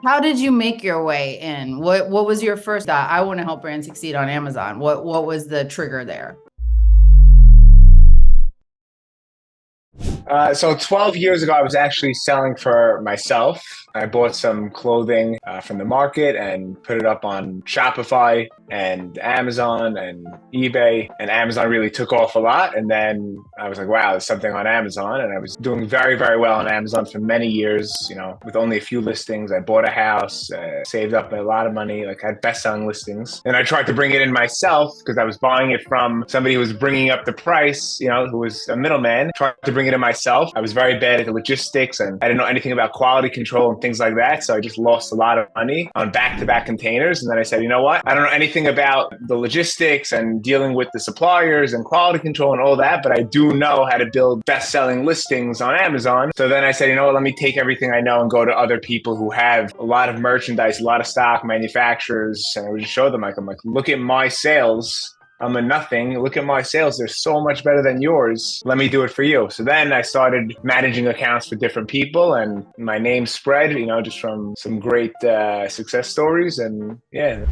How did you make your way in? What was your first I want to help brands succeed on Amazon? What was the trigger there? So 12 years ago, I was actually selling for myself. I bought some clothing from the market and put it up on Shopify and Amazon and eBay. And Amazon really took off a lot. And then I was like, wow, there's something on Amazon. And I was doing very, very well on Amazon for many years, with only a few listings. I bought a house, saved up a lot of money, like had best-selling listings. And I tried to bring it in myself because I was buying it from somebody who was bringing up the price, who was a middleman. Tried to bring it in myself. I was very bad at the logistics and I didn't know anything about quality control and things like that. So I just lost a lot of money on back-to-back containers. And then I said, you know what? I don't know anything about the logistics and dealing with the suppliers and quality control and all that, but I do know how to build best-selling listings on Amazon. So then I said, you know what? Let me take everything I know and go to other people who have a lot of merchandise, a lot of stock, manufacturers, and I would just show them, I'm like, look at my sales. I'm a nothing. Look at my sales. They're so much better than yours. Let me do it for you. So then I started managing accounts for different people and my name spread, just from some great success stories. And yeah.